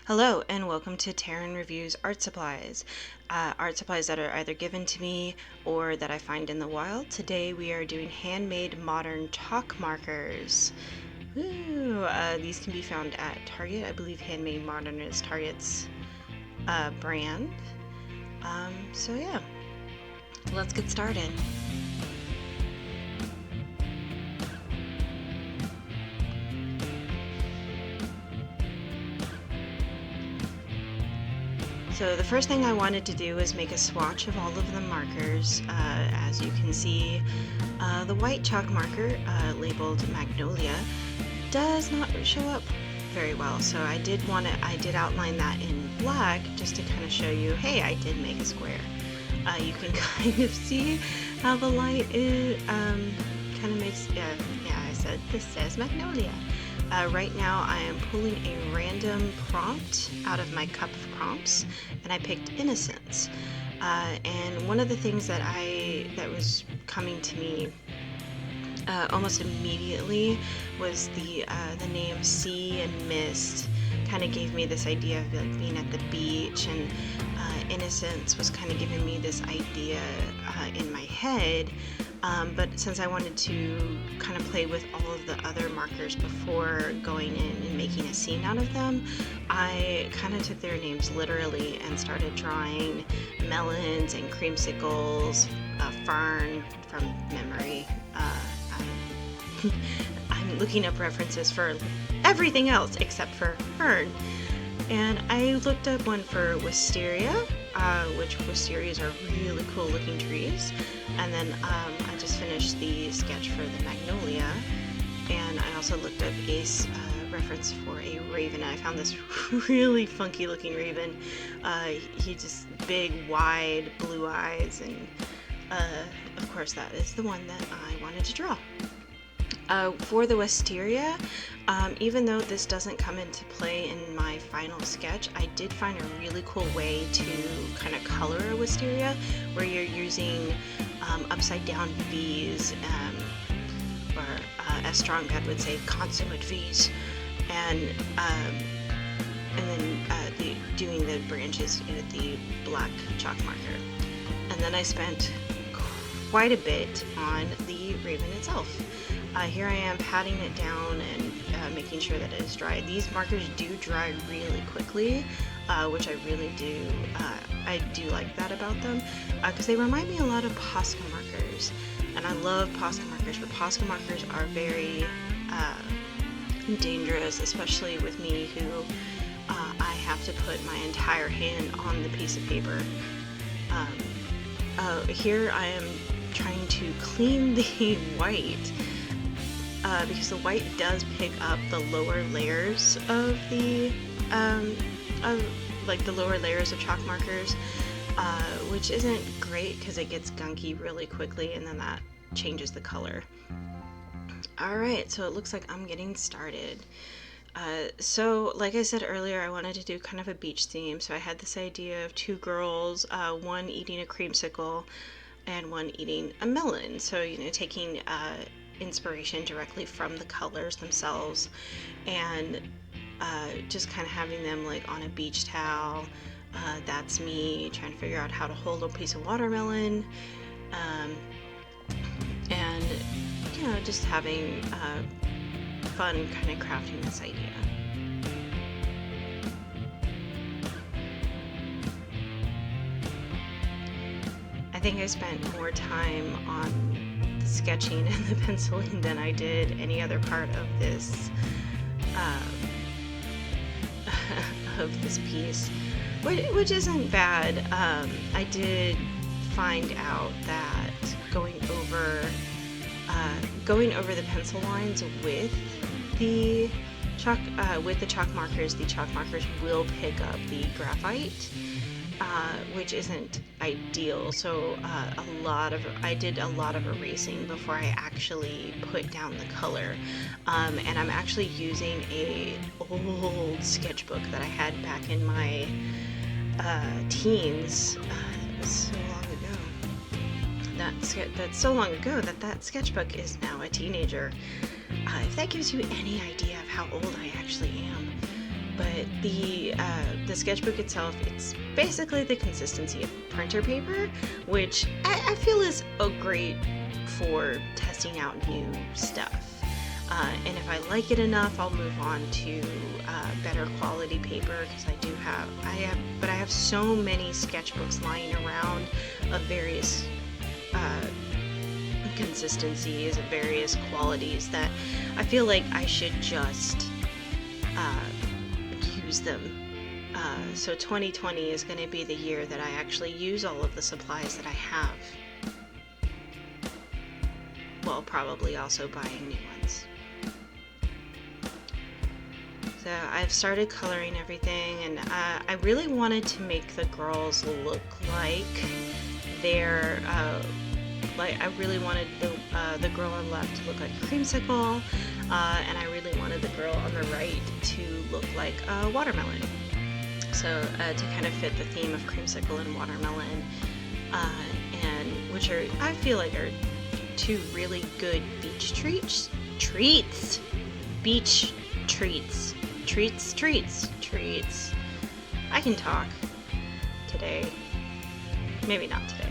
Hello and welcome to Taryn Reviews Art Supplies. Art supplies that are either given to me or that I find in the wild. Today we are doing handmade modern chalk markers. Woo! These can be found at Target. I believe Handmade Modern is Target's brand. So yeah, let's get started. So the first thing I wanted to do was make a swatch of all of the markers. As you can see, the white chalk marker labeled Magnolia does not show up very well. So I did outline that in black just to kind of show you, hey, I did make a square. You can kind of see how the light is kind of makes, I said this says Magnolia. Right now I am pulling a random prompt out of my cup of prompts, and I picked Innocence. And one of the things that was coming to me almost immediately was the name Sea and Mist. Kind of gave me this idea of like being at the beach, and Innocence was kind of giving me this idea in my head. But since I wanted to kind of play with all of the other markers before going in and making a scene out of them, I kind of took their names literally and started drawing melons and creamsicles, fern from memory. I'm looking up references for everything else except for fern. And I looked up one for wisteria, which wisterias are really cool looking trees. And then I just finished the sketch for the magnolia. And I also looked up a reference for a raven. I found this really funky looking raven. He just big, wide, blue eyes. And of course that is the one that I wanted to draw. For the wisteria, even though this doesn't come into play in my final sketch, I did find a really cool way to kind of color a wisteria, where you're using upside down V's, or as Strong Bad would say, consummate V's, and then doing the branches with the black chalk marker. And then I spent quite a bit on the raven itself. Here I am patting it down and making sure that it is dry. These markers do dry really quickly, which I really do. I do like that about them, because they remind me a lot of Posca markers, and I love Posca markers, but Posca markers are very dangerous, especially with me, who I have to put my entire hand on the piece of paper. Here I am trying to clean the white, because the white does pick up the lower layers of the lower layers of chalk markers, which isn't great because it gets gunky really quickly, and then that changes the color. Alright, so it looks like I'm getting started. So like I said earlier, I wanted to do kind of a beach theme, so I had this idea of two girls, one eating a creamsicle and one eating a melon. So, taking inspiration directly from the colors themselves, and just kind of having them like on a beach towel. That's me trying to figure out how to hold a piece of watermelon, and just having fun kind of crafting this idea. I think I spent more time on the sketching and the penciling than I did any other part of this piece, which isn't bad. I did find out that going over the pencil lines with the chalk markers will pick up the graphite, which isn't ideal. So I did a lot of erasing before I actually put down the color, and I'm actually using a old sketchbook that I had back in my teens. That was so long ago. That's so long ago that sketchbook is now a teenager. If that gives you any idea of how old I actually am. but the sketchbook itself, it's basically the consistency of printer paper, which I feel is great for testing out new stuff. And if I like it enough, I'll move on to better quality paper, because I have so many sketchbooks lying around of various consistencies, of various qualities, that I feel like I should just use them. So 2020 is going to be the year that I actually use all of the supplies that I have. While probably also buying new ones. So I've started coloring everything, and I really wanted to make the girls look like they're I really wanted the girl on the left to look like Creamsicle, and I really wanted the girl on the right to look like Watermelon. So to kind of fit the theme of Creamsicle and Watermelon, and which are, I feel like, are two really good beach treats. Beach treats. Treats. I can talk today. Maybe not today.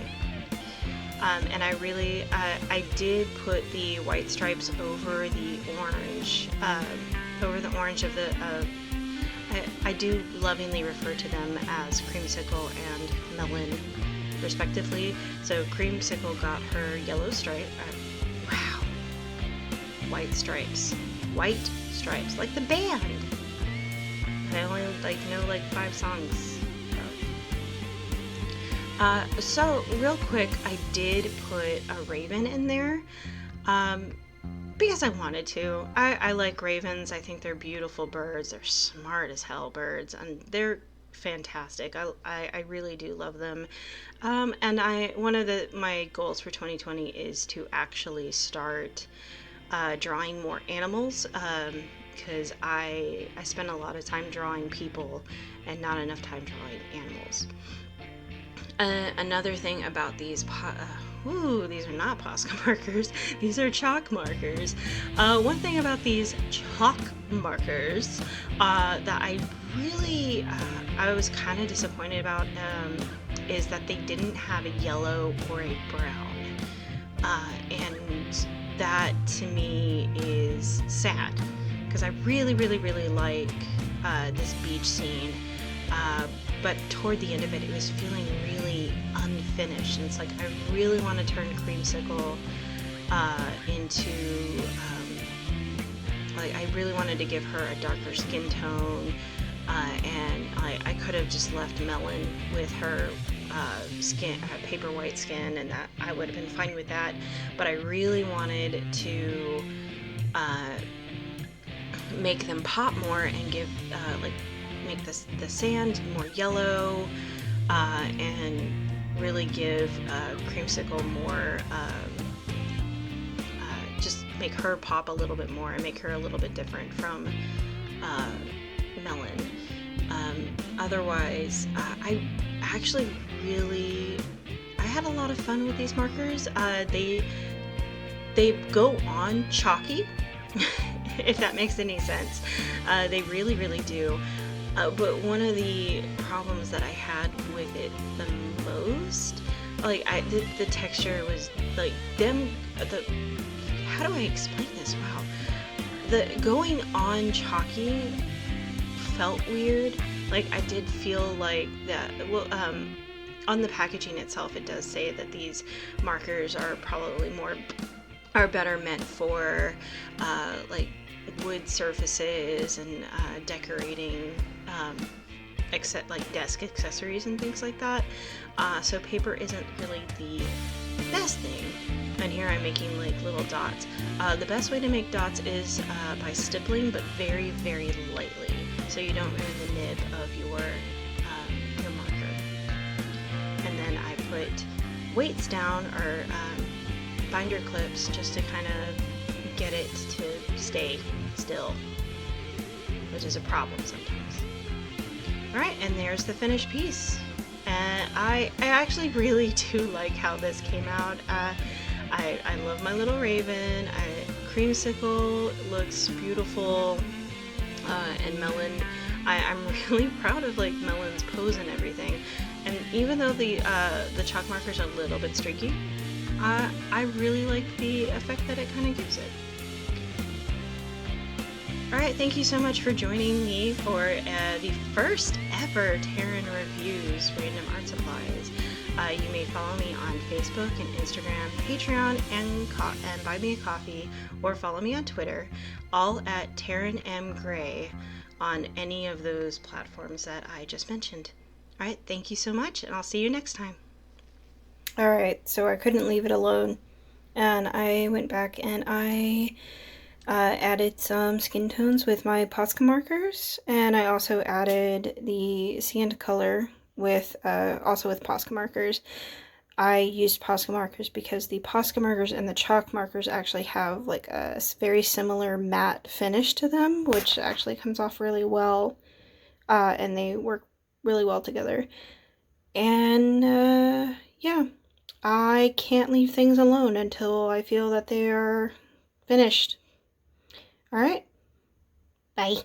And I really, I did put the white stripes over the orange of the, I do lovingly refer to them as Creamsicle and Melon, respectively. So Creamsicle got her yellow stripe. Wow. White stripes, like the band. I only know 5 songs. So real quick, I did put a raven in there, because I wanted to. I like ravens. I think they're beautiful birds. They're smart as hell birds, and they're fantastic. I really do love them. And one of my goals for 2020 is to actually start drawing more animals, because I spend a lot of time drawing people and not enough time drawing animals. Another thing about these these are not Posca markers, these are chalk markers. One thing about these chalk markers that I really I was kind of disappointed about is that they didn't have a yellow or a brown, and that to me is sad, because I really like this beach scene, but toward the end of it, it was feeling really unfinished, and it's like I really want to turn Creamsicle into I really wanted to give her a darker skin tone, and I could have just left Melon with her paper white skin, and that I would have been fine with that. But I really wanted to make them pop more and give make the sand more yellow, and really give Creamsicle more, just make her pop a little bit more and make her a little bit different from Melon. Otherwise, I actually I had a lot of fun with these markers. They go on chalky, if that makes any sense. They really do. But one of the problems that I had with it the most, the texture was how do I explain this? Wow. The going on chalky felt weird. I did feel like that, on the packaging itself, it does say that these markers are probably better meant for, wood surfaces and decorating, except desk accessories and things like that. So paper isn't really the best thing. And here I'm making little dots. The best way to make dots is by stippling, but very lightly, so you don't ruin the nib of your marker. And then I put weights down, or binder clips, just to kind of get it to stay still, which is a problem sometimes. Alright, and there's the finished piece. And I actually really do like how this came out. I love my little raven. Creamsicle looks beautiful, and Melon. I'm really proud of like Melon's pose and everything. And even though the chalk marker's a little bit streaky, I really like the effect that it kind of gives it. Alright, thank you so much for joining me for the first ever Taryn Reviews Random Art Supplies. You may follow me on Facebook and Instagram, Patreon, and Buy Me a Coffee, or follow me on Twitter, all at Taryn M. Gray on any of those platforms that I just mentioned. Alright, thank you so much, and I'll see you next time. Alright, so I couldn't leave it alone, and I went back and I added some skin tones with my Posca markers, and I also added the sand color with also with Posca markers. I used Posca markers because the Posca markers and the chalk markers actually have like a very similar matte finish to them, which actually comes off really well, and they work really well together. And yeah, I can't leave things alone until I feel that they are finished. Alright, bye.